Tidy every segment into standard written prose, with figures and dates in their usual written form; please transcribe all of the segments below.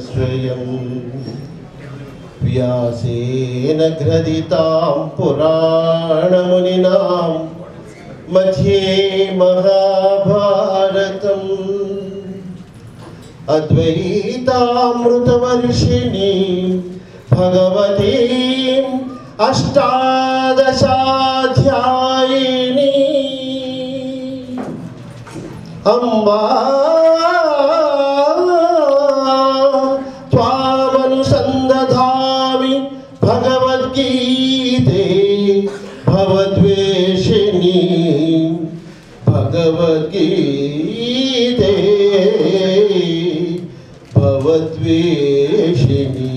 स्वयं व्यासेन ग्रथितां पुराणमुनिनां मध्ये महाभारतम् अद्वैतामृतवर्षिणी भगवतीम् अष्टादशाध्यायिनी अम्बा त्वामनुसन्दधामि भगवद्गीते भवद्वेषिणी भगवद्गीते भवद्वेषिणी।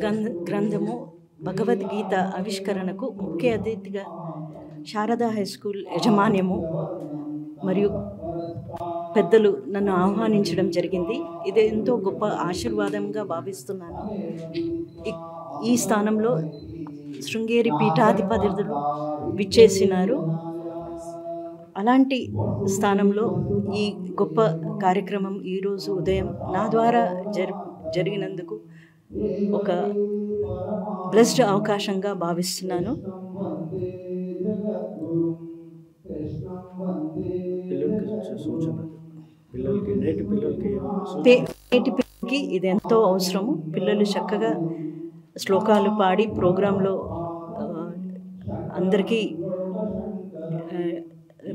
గ్రంథము భగవద్గీత ఆవిష్కరణకు ముఖ్య అతిథిగా శారదా హై స్కూల్ యాజమాన్యము మరియు పెద్దలు నన్ను ఆహ్వానించడం జరిగింది. ఇది ఎంతో గొప్ప ఆశీర్వాదంగా భావిస్తున్నాను. ఈ స్థానంలో శృంగేరి పీఠాధిపతులు విచ్చేసినారు. అలాంటి స్థానంలో ఈ గొప్ప కార్యక్రమం ఈరోజు ఉదయం నా ద్వారా జరిగినందుకు ఒక బ్లెస్డ్ అవకాశంగా భావిస్తున్నాను. నేటి పిల్లలకి ఇది ఎంతో అవసరము. పిల్లలు చక్కగా శ్లోకాలు పాడి ప్రోగ్రాంలో అందరికీ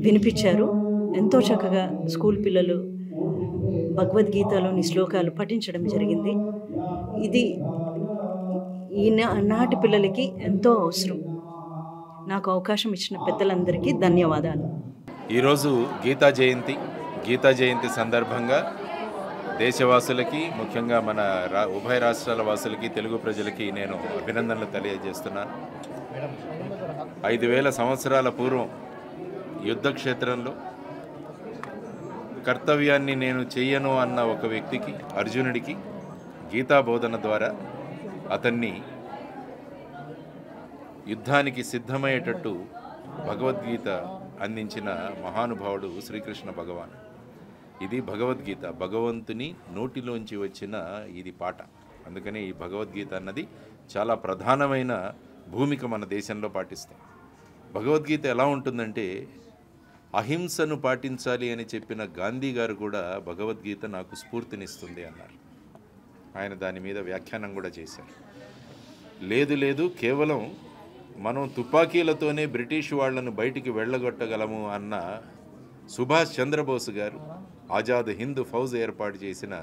వినిపించారు. ఎంతో చక్కగా స్కూల్ పిల్లలు భగవద్గీతలోని శ్లోకాలు పఠించడం జరిగింది. ఇది ఈనాటి పిల్లలకి ఎంతో అవసరం. నాకు అవకాశం ఇచ్చిన పెద్దలందరికీ ధన్యవాదాలు. ఈరోజు గీతా జయంతి సందర్భంగా దేశవాసులకి, ముఖ్యంగా మన ఉభయ రాష్ట్రాల వాసులకి, తెలుగు ప్రజలకి నేను అభినందనలు తెలియజేస్తున్నాను. 5000 సంవత్సరాల పూర్వం యుద్ధక్షేత్రంలో కర్తవ్యాన్ని నేను చెయ్యను అన్న ఒక వ్యక్తికి, అర్జునుడికి గీతా బోధన ద్వారా అతన్ని యుద్ధానికి సిద్ధమయ్యేటట్టు భగవద్గీత అందించిన మహానుభావుడు శ్రీకృష్ణ భగవాన్. ఇది భగవద్గీత, భగవంతుని నోటిలోంచి వచ్చిన ఇది పాట. అందుకని ఈ భగవద్గీత అన్నది చాలా ప్రధానమైన భూమిక మన దేశంలో పాటిస్తాం. భగవద్గీత ఎలా ఉంటుందంటే, అహింసను పాటించాలి అని చెప్పిన గాంధీ గారు కూడా భగవద్గీత నాకు స్ఫూర్తినిస్తుంది అన్నారు. ఆయన దాని మీద వ్యాఖ్యానం కూడా చేశారు. లేదు కేవలం మనం తుపాకీలతోనే బ్రిటిష్ వాళ్లను బయటికి వెళ్ళగొట్టగలము అన్న సుభాష్ చంద్రబోస్ గారు, ఆజాద్ హింద్ ఫౌజ్ ఏర్పాటు చేసిన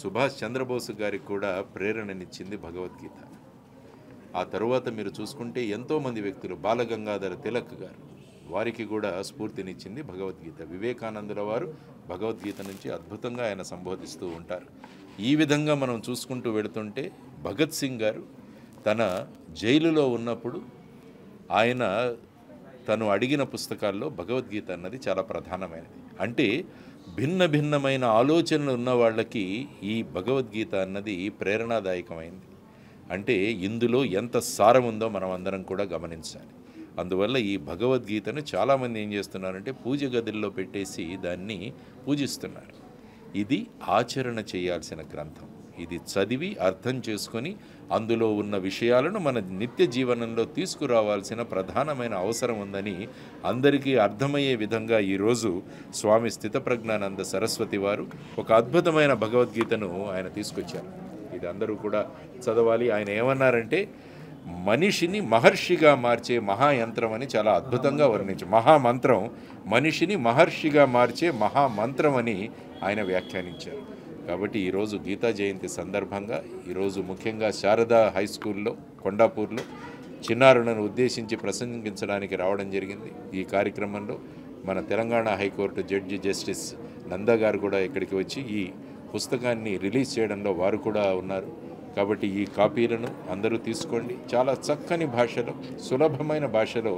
సుభాష్ చంద్రబోస్ గారికి కూడా ప్రేరణనిచ్చింది భగవద్గీత. ఆ తరువాత మీరు చూసుకుంటే ఎంతోమంది వ్యక్తులు, బాలగంగాధర తిలక్ గారు, వారికి కూడా స్ఫూర్తినిచ్చింది భగవద్గీత. వివేకానందుల వారు భగవద్గీత నుంచి అద్భుతంగా ఆయన సంబోధిస్తూ ఉంటారు. ఈ విధంగా మనం చూసుకుంటూ వెళుతుంటే భగత్ సింగ్ గారు తన జైలులో ఉన్నప్పుడు ఆయన తను అడిగిన పుస్తకాల్లో భగవద్గీత అన్నది చాలా ప్రధానమైనది. అంటే భిన్నమైన ఆలోచనలు ఉన్న వాళ్ళకి ఈ భగవద్గీత అన్నది ప్రేరణాదాయకమైంది. అంటే ఇందులో ఎంత సారం ఉందో మనం అందరం కూడా గమనించాలి. అందువల్ల ఈ భగవద్గీతను చాలామంది ఏం చేస్తున్నారంటే పూజ గదుల్లో పెట్టేసి దాన్ని పూజిస్తున్నారు. ఇది ఆచరణ చేయాల్సిన గ్రంథం. ఇది చదివి అర్థం చేసుకొని అందులో ఉన్న విషయాలను మన నిత్య జీవనంలో తీసుకురావాల్సిన ప్రధానమైన అవసరం ఉందని అందరికీ అర్థమయ్యే విధంగా ఈరోజు స్వామి స్థితప్రజ్ఞానంద సరస్వతి వారు ఒక అద్భుతమైన భగవద్గీతను ఆయన తీసుకొచ్చారు. ఇది అందరూ కూడా చదవాలి. ఆయన ఏమన్నారంటే, మనిషిని మహర్షిగా మార్చే మహాయంత్రం అని చాలా అద్భుతంగా వర్ణించారు. మహామంత్రం మనిషిని మహర్షిగా మార్చే మహామంత్రం అని ఆయన వ్యాఖ్యానించారు. కాబట్టి ఈరోజు గీతా జయంతి సందర్భంగా ఈరోజు ముఖ్యంగా శారదా హై స్కూల్లో కొండాపూర్లో చిన్నారులను ఉద్దేశించి ప్రసంగించడానికి రావడం జరిగింది. ఈ కార్యక్రమంలో మన Telangana high court judge justice Nanda గారు కూడా ఇక్కడికి వచ్చి ఈ పుస్తకాన్ని రిలీజ్ చేయడంలో వారు కూడా ఉన్నారు. కాబట్టి ఈ కాపీలను అందరూ తీసుకోండి. చాలా చక్కని భాషలో, సులభమైన భాషలో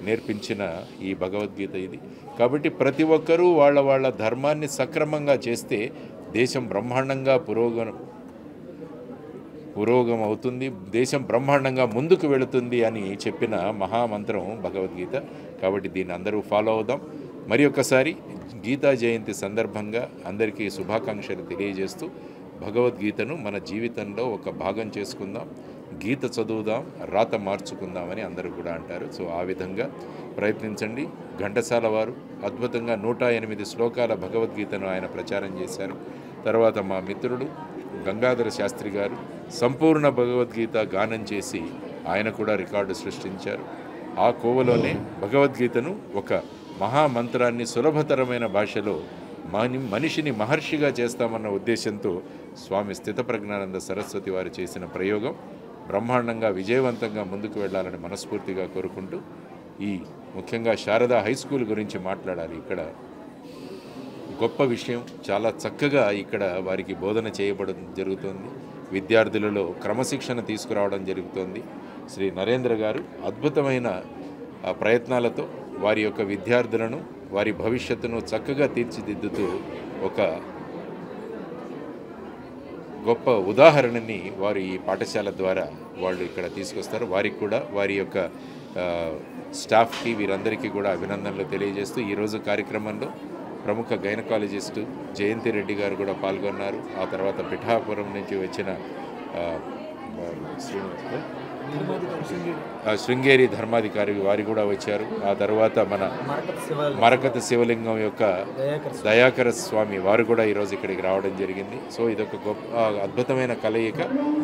నేర్పించిన ఈ భగవద్గీత ఇది. కాబట్టి ప్రతి ఒక్కరూ వాళ్ళ ధర్మాన్ని సక్రమంగా చేస్తే దేశం బ్రహ్మాండంగా పురోగం అవుతుంది, దేశం బ్రహ్మాండంగా ముందుకు వెళుతుంది అని చెప్పిన మహామంత్రం భగవద్గీత. కాబట్టి దీన్ని అందరూ ఫాలో అవుదాం. మరి ఒక్కసారి గీతా జయంతి సందర్భంగా అందరికీ శుభాకాంక్షలు తెలియజేస్తూ భగవద్గీతను మన జీవితంలో ఒక భాగం చేసుకుందాం, గీత చదువుదాం, రాత మార్చుకుందామని అందరూ కూడా అంటారు. సో ఆ విధంగా ప్రయత్నించండి. ఘంటసాల వారు అద్భుతంగా 108 శ్లోకాల భగవద్గీతను ఆయన ప్రచారం చేశారు. తర్వాత మా మిత్రుడు గంగాధర శాస్త్రి గారు సంపూర్ణ భగవద్గీత గానం చేసి ఆయన కూడా రికార్డు సృష్టించారు. ఆ కోవలోనే భగవద్గీతను ఒక మహామంత్రాన్ని సులభతరమైన భాషలో మనిషిని మహర్షిగా చేస్తామన్న ఉద్దేశంతో స్వామి స్థితప్రజ్ఞానంద సరస్వతి వారు చేసిన ప్రయోగం బ్రహ్మాండంగా విజయవంతంగా ముందుకు వెళ్ళాలని మనస్ఫూర్తిగా కోరుకుంటూ, ఈ ముఖ్యంగా శారదా హై స్కూల్ గురించి మాట్లాడాలి. ఇక్కడ గొప్ప విషయం, చాలా చక్కగా ఇక్కడ వారికి బోధన చేయబడడం జరుగుతుంది. విద్యార్థులలో క్రమశిక్షణ తీసుకురావడం జరుగుతోంది. శ్రీ నరేంద్ర గారు అద్భుతమైన ప్రయత్నాలతో వారి యొక్క విద్యార్థులను వారి భవిష్యత్తును చక్కగా తీర్చిదిద్దుతూ ఒక గొప్ప ఉదాహరణని వారు ఈ పాఠశాల ద్వారా వాళ్ళు ఇక్కడ తీసుకొస్తారు. వారికి కూడా వారి యొక్క స్టాఫ్కి వీరందరికీ కూడా అభినందనలు తెలియజేస్తూ ఈరోజు కార్యక్రమంలో ప్రముఖ గైనకాలజిస్టు జయంతి రెడ్డి గారు కూడా పాల్గొన్నారు. ఆ తర్వాత పిఠాపురం నుంచి వచ్చిన శృంగేరి ధర్మాధికారి వారు కూడా వచ్చారు. ఆ తర్వాత మన మరకత శివలింగం యొక్క దయాకర స్వామి వారు కూడా ఈరోజు ఇక్కడికి రావడం జరిగింది. సో ఇదొక గొప్ప అద్భుతమైన కలయిక.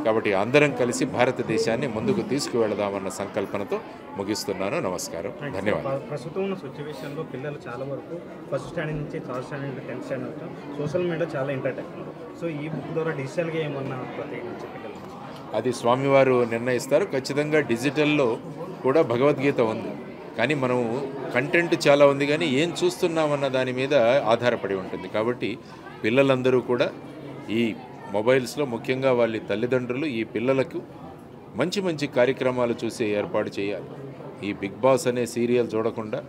కాబట్టి అందరం కలిసి భారతదేశాన్ని ముందుకు తీసుకువెళదామన్న సంకల్పనతో ముగిస్తున్నాను. నమస్కారం, ధన్యవాదాలు. ప్రస్తుతం ఉన్న సిచ్యువేషన్లో పిల్లలు చాలా వరకు ఫస్ట్ స్టాండర్డ్ నుంచి third standard 10th standard social media చాలా ఇంటర్టెక్ట్. సో ఈ బుక్ ద్వారా డిజిటల్గా ఏమన్నా ప్రత్యేకించి పిల్లలు అది స్వామివారు నిర్ణయిస్తారు. ఖచ్చితంగా డిజిటల్లో కూడా భగవద్గీత ఉంది, కానీ మనం కంటెంట్ చాలా ఉంది, కానీ ఏం చూస్తున్నామన్న దాని మీద ఆధారపడి ఉంటుంది. కాబట్టి పిల్లలందరూ కూడా ఈ మొబైల్స్లో, ముఖ్యంగా వాళ్ళ తల్లిదండ్రులు ఈ పిల్లలకు మంచి మంచి కార్యక్రమాలు చూసే ఏర్పాటు చేయాలి. ఈ బిగ్ బాస్ అనే సీరియల్ చూడకుండా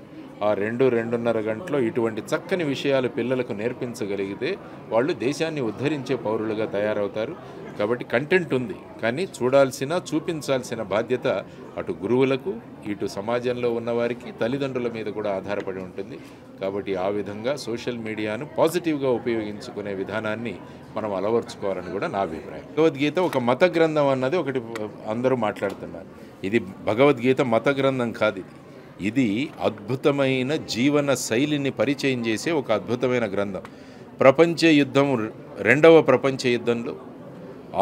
ఆ 2-2.5 గంటలో ఇటువంటి చక్కని విషయాలు పిల్లలకు నేర్పించగలిగితే వాళ్ళు దేశాన్ని ఉద్ధరించే పౌరులుగా తయారవుతారు. కాబట్టి కంటెంట్ ఉంది, కానీ చూపించాల్సిన బాధ్యత అటు గురువులకు, ఇటు సమాజంలో ఉన్నవారికి, తల్లిదండ్రుల మీద కూడా ఆధారపడి ఉంటుంది. కాబట్టి ఆ విధంగా సోషల్ మీడియాను పాజిటివ్గా ఉపయోగించుకునే విధానాన్ని మనం అలవర్చుకోవాలని కూడా నా అభిప్రాయం. భగవద్గీత ఒక మత గ్రంథం అన్నది ఒకటి అందరూ మాట్లాడుతున్నారు. ఇది భగవద్గీత మత గ్రంథం కాదు. ఇది అద్భుతమైన జీవన శైలిని పరిచయం చేసే ఒక అద్భుతమైన గ్రంథం. రెండవ ప్రపంచ యుద్ధంలో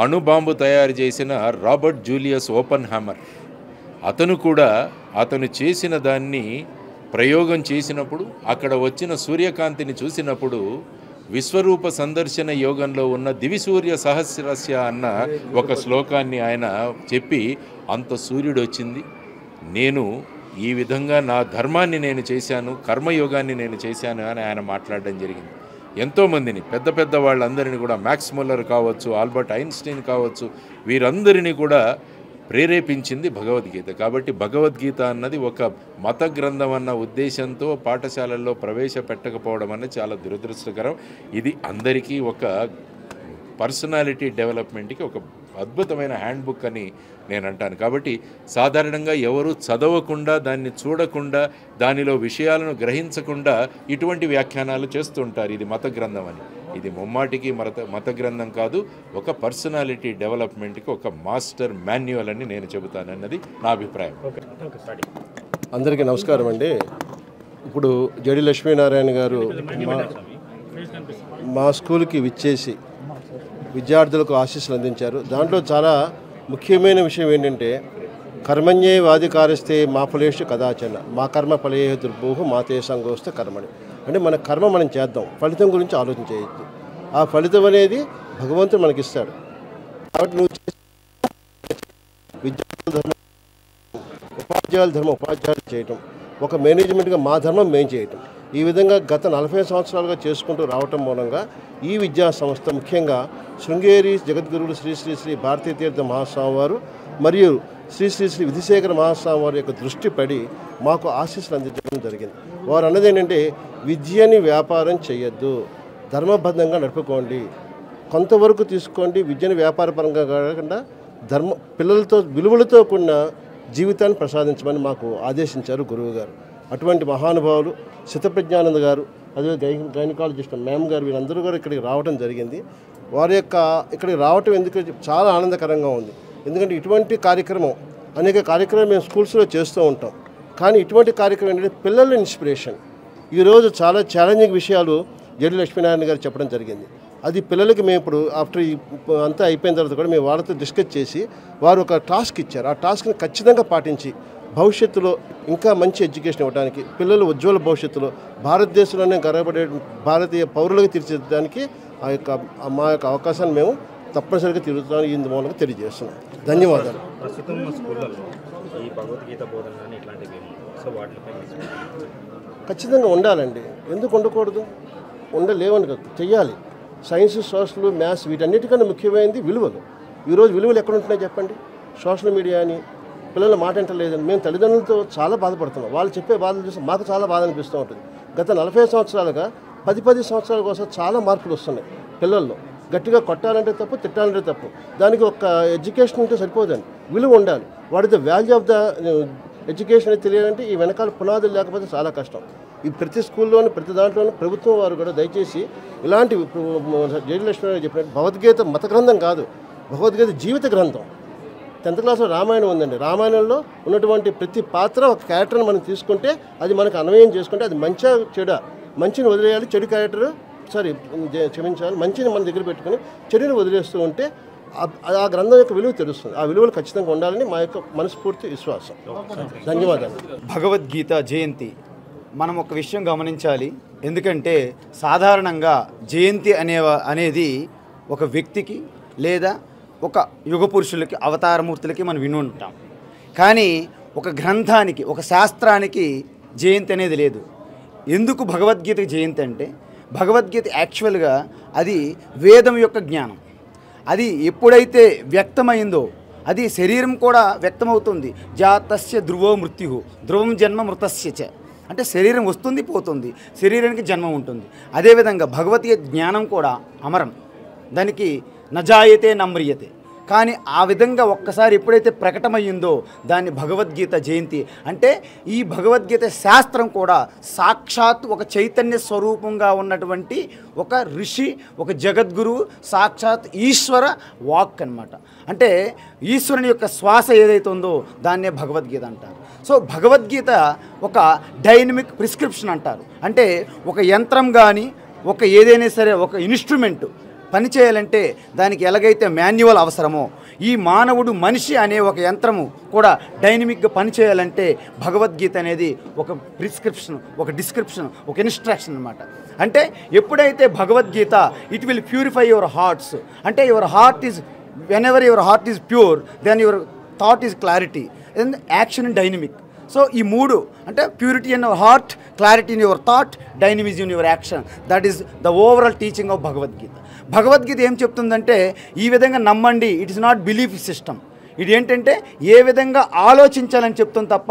అణుబాంబు తయారు చేసిన రాబర్ట్ జూలియస్ ఓపెన్ హ్యామర్, అతను చేసిన దాన్ని ప్రయోగం చేసినప్పుడు అక్కడ వచ్చిన సూర్యకాంతిని చూసినప్పుడు విశ్వరూప సందర్శన యోగంలో ఉన్న దివిసూర్య సహస్రస్య అన్న ఒక శ్లోకాన్ని ఆయన చెప్పి అంత సూర్యుడు వచ్చింది. నేను ఈ విధంగా నా ధర్మాన్ని నేను చేశాను, కర్మయోగాన్ని నేను చేశాను అని ఆయన మాట్లాడడం జరిగింది. ఎంతోమందిని పెద్ద వాళ్ళందరినీ కూడా, మ్యాక్స్ ముల్లర్ కావచ్చు, ఆల్బర్ట్ ఐన్స్టీన్ కావచ్చు, వీరందరినీ కూడా ప్రేరేపించింది భగవద్గీత. కాబట్టి భగవద్గీత అన్నది ఒక మత గ్రంథం అన్న ఉద్దేశంతో పాఠశాలల్లో ప్రవేశపెట్టకపోవడం అన్నది చాలా దురదృష్టకరం. ఇది అందరికీ ఒక పర్సనాలిటీ డెవలప్మెంట్కి ఒక అద్భుతమైన హ్యాండ్బుక్ అని నేను అంటాను. కాబట్టి సాధారణంగా ఎవరు చదవకుండా, దాన్ని చూడకుండా, దానిలో విషయాలను గ్రహించకుండా ఇటువంటి వ్యాఖ్యానాలు చేస్తుంటారు ఇది మత గ్రంథం అని. ఇది ముమ్మాటికి మత గ్రంథం కాదు, ఒక పర్సనాలిటీ డెవలప్మెంట్కి ఒక మాస్టర్ మాన్యువల్ అని నేను చెబుతాను అన్నది నా అభిప్రాయం. అందరికీ నమస్కారం అండి. ఇప్పుడు జడి లక్ష్మీనారాయణ గారు మా స్కూల్కి విచ్చేసి విద్యార్థులకు ఆశీస్సులు అందించారు. దాంట్లో చాలా ముఖ్యమైన విషయం ఏంటంటే, కర్మణ్యే వాధికారస్తే మా ఫలేషు కదాచన మా కర్మ ఫలే దుర్భూహు మాతే సంగోస్తే కర్మని. అంటే మన కర్మ మనం చేద్దాం, ఫలితం గురించి ఆలోచన చేయొద్దు. ఆ ఫలితం అనేది భగవంతుడు మనకిస్తాడు. కాబట్టి నువ్వు విద్యార్థుల ధర్మం, ఉపాధ్యాయుల ధర్మం ఉపాధ్యాయులు చేయటం, ఒక మేనేజ్మెంట్గా మా ధర్మం మేము చేయటం, ఈ విధంగా గత 40 సంవత్సరాలుగా చేసుకుంటూ రావటం మూలంగా ఈ విద్యా సంస్థ ముఖ్యంగా శృంగేరి జగద్గురువులు శ్రీ శ్రీ శ్రీ భారతీ తీర్థ మహాస్వామి వారు మరియు శ్రీ శ్రీ శ్రీ విధిశేఖర మహాస్వామి వారి యొక్క దృష్టి పడి మాకు ఆశీస్సులు అందించడం జరిగింది. వారు అన్నది ఏంటంటే, విద్యని వ్యాపారం చేయొద్దు, ధర్మబద్ధంగా నడుపుకోండి, కొంతవరకు తీసుకోండి, విద్యను వ్యాపారపరంగా కాకుండా పిల్లలతో విలువలతో కూడిన జీవితాన్ని ప్రసాదించమని మాకు ఆదేశించారు గురువు గారు. అటువంటి మహానుభావులు శతప్రజ్ఞానంద గారు, అదే గైనకాలజిస్ట్ మ్యామ్ గారు, వీరందరూ కూడా ఇక్కడికి రావడం జరిగింది. వారి యొక్క ఇక్కడికి రావటం ఎందుకు చాలా ఆనందకరంగా ఉంది. ఎందుకంటే ఇటువంటి కార్యక్రమం, అనేక కార్యక్రమాలు మేము స్కూల్స్లో చేస్తూ ఉంటాం, కానీ ఇటువంటి కార్యక్రమం ఏంటంటే పిల్లల ఇన్స్పిరేషన్. ఈరోజు చాలా ఛాలెంజింగ్ విషయాలు జడి లక్ష్మీనారాయణ గారు చెప్పడం జరిగింది. అది పిల్లలకి మేము ఇప్పుడు ఆఫ్టర్ అంతా అయిపోయిన తర్వాత కూడా మేము వాళ్ళతో డిస్కస్ చేసి వారు ఒక టాస్క్ ఇచ్చారు. ఆ టాస్క్ని ఖచ్చితంగా పాటించి భవిష్యత్తులో ఇంకా మంచి ఎడ్యుకేషన్ ఇవ్వడానికి, పిల్లలు ఉజ్వల భవిష్యత్తులో భారతదేశంలోనే గర్వపడే భారతీయ పౌరులుగా తీర్చిదిద్దడానికి మా యొక్క అవకాశాన్ని మేము తప్పనిసరిగా తిరుగుతామని ఈ మూలంగా తెలియజేస్తున్నాం. ధన్యవాదాలు. ప్రస్తుతం స్కూళ్ళలో ఈ భగవద్గీత బోధన ఇట్లాంటివి ఖచ్చితంగా ఉండాలండి. ఎందుకు ఉండకూడదు? ఉండలేవని కాదు, చెయ్యాలి. సైన్స్, సోషల్, మ్యాథ్స్ వీటన్నిటికన్నా ముఖ్యమైనది విలువలు. ఈరోజు విలువలు ఎక్కడ ఉంటున్నాయి చెప్పండి? సోషల్ మీడియా అని పిల్లల మాట వింటలేదని మేము తల్లిదండ్రులతో చాలా బాధపడుతున్నాం. వాళ్ళు చెప్పే బాధలు చూసి మాకు చాలా బాధ అనిపిస్తూ ఉంటుంది. గత 40 సంవత్సరాలుగా 10 సంవత్సరాల కోసం చాలా మార్పులు వస్తున్నాయి పిల్లల్లో. గట్టిగా కొట్టాలంటే తప్పు, తిట్టాలంటే తప్పు. దానికి ఒక ఎడ్యుకేషన్ ఉంటే సరిపోదండి, విలువ ఉండాలి. What is the value of the education అని తెలియాలంటే ఈ వెనకాల పునాదులు లేకపోతే చాలా కష్టం. ఈ ప్రతి స్కూల్లోని ప్రతి దాంట్లోనూ ప్రభుత్వం వారు కూడా దయచేసి ఇలాంటి జయలక్ష్మి గారు చెప్పినట్టు భగవద్గీత మత గ్రంథం కాదు, భగవద్గీత జీవిత గ్రంథం. 10th క్లాస్లో రామాయణం ఉందండి. రామాయణంలో ఉన్నటువంటి ప్రతి పాత్ర ఒక క్యారెక్టర్ని మనం తీసుకుంటే అది మనకు అన్వయం చేసుకుంటే అది మంచిగా చెడ, మంచిని వదిలేయాలి, చెడు క్యారెక్టర్ క్షమించాలి, మంచిని మన దగ్గర పెట్టుకుని చెడుని వదిలేస్తూ ఉంటే ఆ గ్రంథం యొక్క విలువ తెలుస్తుంది. ఆ విలువలు ఖచ్చితంగా ఉండాలని మా యొక్క మనస్ఫూర్తి విశ్వాసం. ధన్యవాదాలు. భగవద్గీత జయంతి మనం ఒక విషయం గమనించాలి. ఎందుకంటే సాధారణంగా జయంతి అనేది ఒక వ్యక్తికి లేదా ఒక యుగ పురుషులకి, అవతారమూర్తులకి మనం విని ఉంటాం. కానీ ఒక గ్రంథానికి, ఒక శాస్త్రానికి జయంతి అనేది లేదు. ఎందుకు భగవద్గీతకి జయంతి అంటే, భగవద్గీత యాక్చువల్గా అది వేదం యొక్క జ్ఞానం. అది ఎప్పుడైతే వ్యక్తమైందో అది శరీరం కూడా వ్యక్తమవుతుంది. జాతస్య ధ్రువో మృత్యు ధ్రువం జన్మ మృతస్య చ, అంటే శరీరం వస్తుంది పోతుంది, శరీరానికి జన్మ ఉంటుంది. అదేవిధంగా భగవద్గీత జ్ఞానం కూడా అమరం, దానికి నజాయతే నమ్రియతే. కానీ ఆ విధంగా ఒక్కసారి ఎప్పుడైతే ప్రకటమయ్యిందో దాన్ని భగవద్గీత జయంతి అంటే, ఈ భగవద్గీత శాస్త్రం కూడా సాక్షాత్ ఒక చైతన్య స్వరూపంగా ఉన్నటువంటి ఒక ఋషి, ఒక జగద్గురువు, సాక్షాత్ ఈశ్వర వాక్ అన్నమాట. అంటే ఈశ్వరుని యొక్క శ్వాస ఏదైతే ఉందో దాన్నే భగవద్గీత అంటారు. సో భగవద్గీత ఒక డైనమిక్ ప్రిస్క్రిప్షన్ అంటారు. అంటే ఒక యంత్రం కానీ, ఒక ఏదైనా సరే ఒక ఇన్స్ట్రుమెంట్ పనిచేయాలంటే దానికి ఎలాగైతే మాన్యువల్ అవసరమో, ఈ మానవుడు మనిషి అనే ఒక యంత్రము కూడా డైనమిక్గా పనిచేయాలంటే భగవద్గీత అనేది ఒక ప్రిస్క్రిప్షన్, ఒక డిస్క్రిప్షన్, ఒక ఇన్స్ట్రక్షన్ అన్నమాట. అంటే ఎప్పుడైతే Bhagavad Gita it will purify your hearts, అంటే your heart is whenever your heart is pure then your thought is clarity and action and dynamic. So ఈ మూడు అంటే purity in your heart, clarity in your thought, dynamism in your action, that is the overall teaching of Bhagavad Gita. Bhagavad Gita ఏం చెప్తుందంటే ఈ విధంగా నమ్మండి, it is not belief system. ఇది ఏంటంటే ఏ విధంగా ఆలోచించాలని చెప్తుంది తప్ప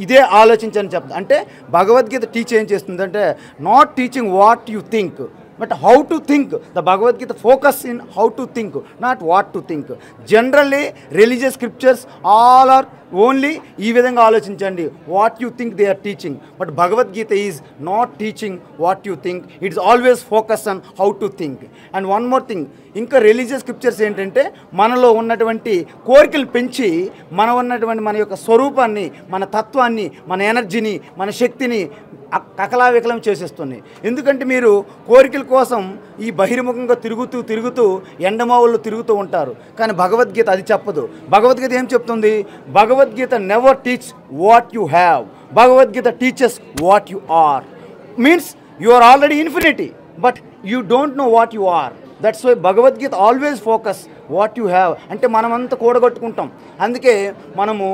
ఇదే ఆలోచించాలని చెప్తుంది. అంటే భగవద్గీత టీచ్ ఏం చేస్తుందంటే not teaching what you think but how to think. The Bhagavad Gita focus in how to think, not what to think. Generally religious scriptures all are only ఈ విధంగా ఆలోచించండి, what you think they are teaching. But Bhagavad Gita is not teaching what you think, it is always focus on how to think. And one more thing, ఇంకా religious scriptures ఏంటంటే మనలో ఉన్నటువంటి కోరికలు పెంచి మన యొక్క స్వరూపాన్ని, మన తత్వాన్ని, మన ఎనర్జీని, మన శక్తిని కకలావికలం చేసేస్తున్నాయి. ఎందుకంటే మీరు కోరికల కోసం ఈ బహిర్ముఖంగా తిరుగుతూ ఎండమావుల్లో తిరుగుతూ ఉంటారు. కానీ భగవద్గీత అది చెప్పదు. భగవద్గీత ఏం చెప్తుంది? Bhagavad Gita never teach what you have, Bhagavad Gita teachers what you are. Means you are already infinity but you don't know what you are. That's why Bhagavad Gita always focus what you have. అంటే మనమంతా కూడగట్టుకుంటాం, అందుకే మనము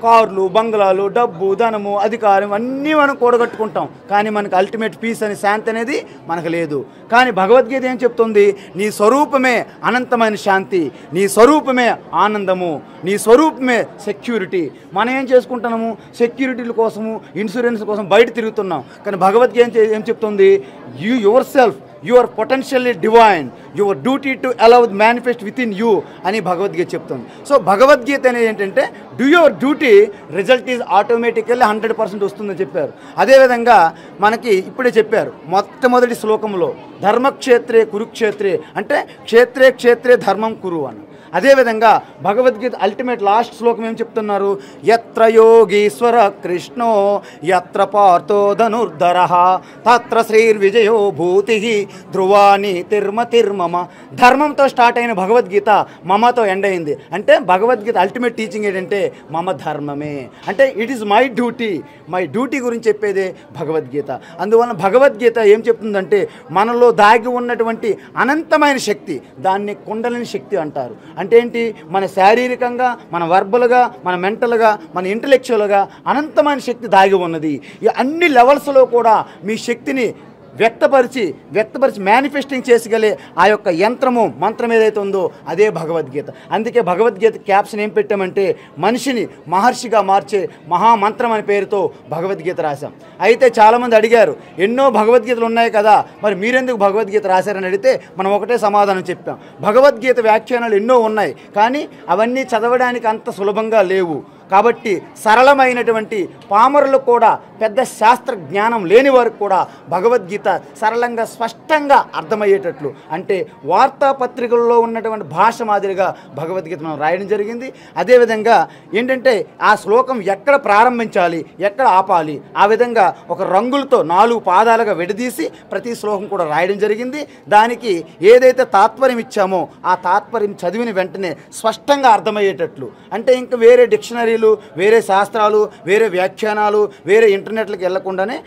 కార్లు, బంగ్లాలు, డబ్బు, ధనము, అధికారం అన్నీ మనం కూడగట్టుకుంటాం. కానీ మనకు అల్టిమేట్ పీస్ అని, శాంతి అనేది మనకు లేదు. కానీ భగవద్గీత ఏం చెప్తుంది? నీ స్వరూపమే అనంతమైన శాంతి, నీ స్వరూపమే ఆనందము, నీ స్వరూపమే సెక్యూరిటీ. మనం ఏం చేసుకుంటున్నాము? సెక్యూరిటీల కోసము, ఇన్సూరెన్స్ కోసం బయట తిరుగుతున్నాం. కానీ భగవద్గీత ఏం చెప్తుంది? Your self, you are potentially divine, your duty to allow it manifest within you అని భగవద్గీత చెప్తుంది. సో భగవద్గీత అనేది ఏంటంటే do your duty, result is automatically 100% వస్తుందని చెప్పారు. అదేవిధంగా మనకి ఇప్పుడే చెప్పారు మొట్టమొదటి శ్లోకంలో ధర్మక్షేత్రే కురుక్షేత్రే, అంటే క్షేత్రే క్షేత్రే ధర్మం కురు అని. అదేవిధంగా భగవద్గీత అల్టిమేట్ లాస్ట్ శ్లోకం ఏం చెప్తున్నారు? యత్ర యోగీశ్వర కృష్ణో యత్ర పార్థో ధనుర్ధరః తత్ర శ్రీర్విజయో భూతి ధ్రువాని తిర్మమ. ధర్మంతో స్టార్ట్ అయిన భగవద్గీత మమతో ఎండ్ అయింది. అంటే భగవద్గీత అల్టిమేట్ టీచింగ్ ఏంటంటే మమ ధర్మమే, అంటే it is my duty. My duty గురించి చెప్పేదే భగవద్గీత. అందువలన భగవద్గీత ఏం చెప్తుందంటే మనలో దాగి ఉన్నటువంటి అనంతమైన శక్తి, దాన్ని కుండలిని శక్తి అంటారు. అంటే ఏంటి? మన శారీరకంగా, మన వర్బల్గా, మన మెంటల్గా, మన ఇంటలెక్చువల్గా అనంతమైన శక్తి దాగి ఉన్నది. ఈ అన్ని లెవెల్స్లో కూడా మీ శక్తిని వ్యక్తపరిచి మేనిఫెస్టింగ్ చేసగలే ఆ యొక్క మంత్రం ఏదైతే ఉందో అదే భగవద్గీత. అందుకే భగవద్గీత క్యాప్షన్ ఏం పెట్టామంటే మనిషిని మహర్షిగా మార్చే మహామంత్రం అనే పేరుతో భగవద్గీత రాశాం. అయితే చాలామంది అడిగారు, ఎన్నో భగవద్గీతలు ఉన్నాయి కదా, మరి మీరెందుకు భగవద్గీత రాశారని అడిగితే మనం ఒకటే సమాధానం చెప్పాం. భగవద్గీత వ్యాఖ్యానాలు ఎన్నో ఉన్నాయి, కానీ అవన్నీ చదవడానికి అంత సులభంగా లేవు. కాబట్టి సరళమైనటువంటి పామరులు కూడా, పెద్ద శాస్త్ర జ్ఞానం లేని వారికి కూడా భగవద్గీత సరళంగా స్పష్టంగా అర్థమయ్యేటట్లు, అంటే వార్తాపత్రికల్లో ఉన్నటువంటి భాష మాదిరిగా భగవద్గీత మనం రాయడం జరిగింది. అదేవిధంగా ఏంటంటే ఆ శ్లోకం ఎక్కడ ప్రారంభించాలి, ఎక్కడ ఆపాలి, ఆ విధంగా ఒక రంగులతో 4 పాదాలుగా విడదీసి ప్రతి శ్లోకం కూడా రాయడం జరిగింది. దానికి ఏదైతే తాత్పర్యం ఇచ్చామో ఆ తాత్పర్యం చదివిన వెంటనే స్పష్టంగా అర్థమయ్యేటట్లు, అంటే ఇంకా వేరే డిక్షనరీ, వేరే శాస్త్రాలు, వేరే వ్యాఖ్యానాలు, వేరే ఇంటర్నెట్లకు వెళ్లకుండానే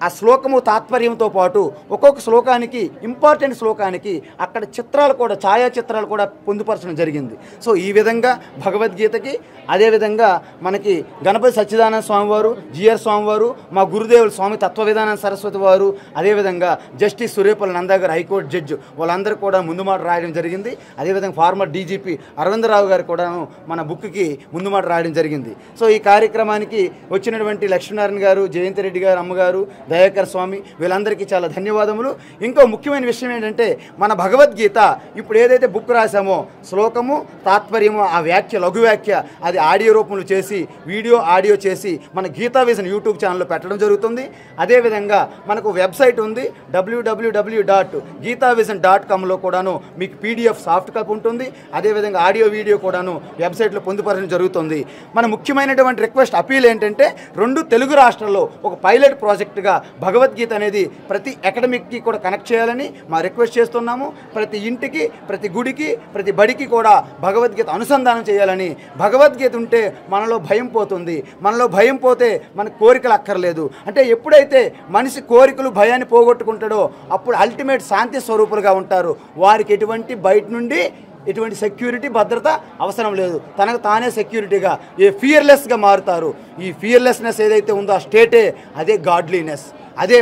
ఆ శ్లోకము తాత్పర్యంతో పాటు ఒక్కొక్క శ్లోకానికి, ఇంపార్టెంట్ శ్లోకానికి అక్కడ చిత్రాలు కూడా, ఛాయాచిత్రాలు కూడా పొందుపరచడం జరిగింది. సో ఈ విధంగా భగవద్గీతకి, అదేవిధంగా మనకి గణపతి సచ్చిదానంద స్వామి వారు, జిఆర్ స్వామి వారు, మా గురుదేవులు స్వామి తత్వవిధానం సరస్వతి వారు, అదేవిధంగా జస్టిస్ సూర్యపల్లి నందా గారు హైకోర్టు జడ్జి, వాళ్ళందరూ కూడా ముందు మాట రాయడం జరిగింది. అదేవిధంగా ఫార్మర్ డీజీపీ అరవిందరావు గారు కూడా మన బుక్కి ముందు మాట రాయడం జరిగింది. సో ఈ కార్యక్రమానికి వచ్చినటువంటి లక్ష్మీనారాయణ గారు, జయంతి రెడ్డి గారు, అమ్మగారు, దయాకర్ స్వామి, వీళ్ళందరికీ చాలా ధన్యవాదములు. ఇంకో ముఖ్యమైన విషయం ఏంటంటే మన భగవద్గీత ఇప్పుడు ఏదైతే బుక్ రాసామో శ్లోకము, తాత్పర్యము, ఆ వ్యాఖ్య, లఘు వ్యాఖ్య, అది ఆడియో రూపంలో చేసి, ఆడియో చేసి మన గీతా విజన్ యూట్యూబ్ ఛానల్లో పెట్టడం జరుగుతుంది. అదేవిధంగా మనకు వెబ్సైట్ ఉంది, www.geetavision.comలో కూడాను మీకు PDF సాఫ్ట్ కాపీ ఉంటుంది. అదేవిధంగా ఆడియో, వీడియో కూడాను వెబ్సైట్లో పొందుపరచడం జరుగుతుంది. మన ముఖ్యమైనటువంటి రిక్వెస్ట్, అపీల్ ఏంటంటే 2 తెలుగు రాష్ట్రాల్లో ఒక పైలట్ ప్రాజెక్టుగా భగవద్గీత అనేది ప్రతి అకాడమిక్కి కూడా కనెక్ట్ చేయాలని మా రిక్వెస్ట్ చేస్తున్నాము. ప్రతి ఇంటికి, ప్రతి గుడికి, ప్రతి బడికి కూడా భగవద్గీత అనుసంధానం చేయాలని. భగవద్గీత ఉంటే మనలో భయం పోతుంది, మనలో భయం పోతే మనకు కోరికలు అక్కర్లేదు. అంటే ఎప్పుడైతే మనిషి కోరికలు, భయాన్ని పోగొట్టుకుంటాడో అప్పుడు అల్టిమేట్ శాంతి స్వరూపులుగా ఉంటారు. వారికి బయట నుండి ఎటువంటి సెక్యూరిటీ, భద్రత అవసరం లేదు. తనకు తానే సెక్యూరిటీగా, ఫియర్లెస్గా మారుతారు. ఈ ఫియర్లెస్నెస్ ఏదైతే ఉందో ఆ స్టేటే అదే గాడ్లీనెస్, అదే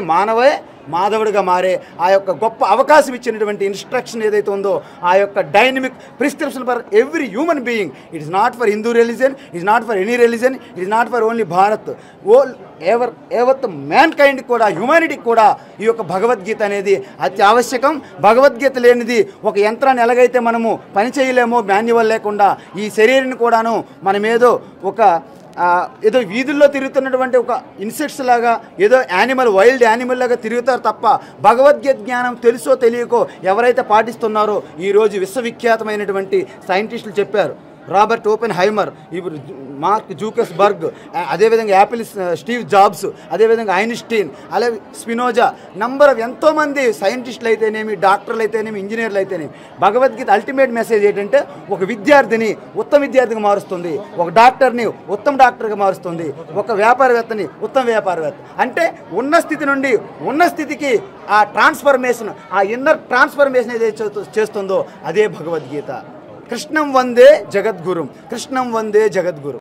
మాధవుడిగా మారే ఆ యొక్క గొప్ప అవకాశం ఇచ్చినటువంటి ఇన్స్ట్రక్షన్ ఏదైతే ఉందో, ఆ యొక్క dynamic prescription for every human being. It is not for Hindu religion, it is not for any religion, it is not for only Bharat, even mankind కూడా, హ్యూమానిటీకి కూడా ఈ యొక్క భగవద్గీత అనేది అత్యావశ్యకం. భగవద్గీత లేనిది ఒక యంత్రాన్ని ఎలాగైతే మనము పని చేయలేమో మాన్యువల్ లేకుండా, ఈ శరీరాన్ని కూడాను మనమేదో ఏదో వీధుల్లో తిరుగుతున్నటువంటి ఒక ఇన్సెక్ట్స్ లాగా, ఏదో వైల్డ్ యానిమల్ లాగా తిరుగుతారు తప్ప భగవద్గీత జ్ఞానం తెలుసో తెలియకో ఎవరైతే పాటిస్తున్నారో, ఈరోజు విశ్వవిఖ్యాతమైనటువంటి సైంటిస్టులు చెప్పారు, రాబర్ట్ ఓపెన్ హైమర్, ఇప్పుడు మార్క్ జూకర్స్బర్గ్, అదేవిధంగా యాపిల్ స్టీవ్ జాబ్స్, అదేవిధంగా ఐన్స్టీన్, అలాగే స్పినోజా, నంబర్ ఆఫ్ ఎంతోమంది సైంటిస్టులు అయితేనేమి, డాక్టర్లు అయితేనేమి, ఇంజనీర్లు అయితేనేమి. భగవద్గీత అల్టిమేట్ మెసేజ్ ఏంటంటే ఒక విద్యార్థిని ఉత్తమ విద్యార్థిగా మారుస్తుంది, ఒక డాక్టర్ని ఉత్తమ డాక్టర్గా మారుస్తుంది, ఒక వ్యాపారవేత్తని ఉత్తమ వ్యాపారవేత్త. అంటే ఉన్న స్థితి నుండి ఉన్న స్థితికి ఆ ట్రాన్స్ఫర్మేషన్, ఆ ఇన్నర్ ట్రాన్స్ఫర్మేషన్ ఏదైతే చేస్తుందో అదే భగవద్గీత. కృష్ణం వందే జగద్గురుం, కృష్ణం వందే జగద్గురు.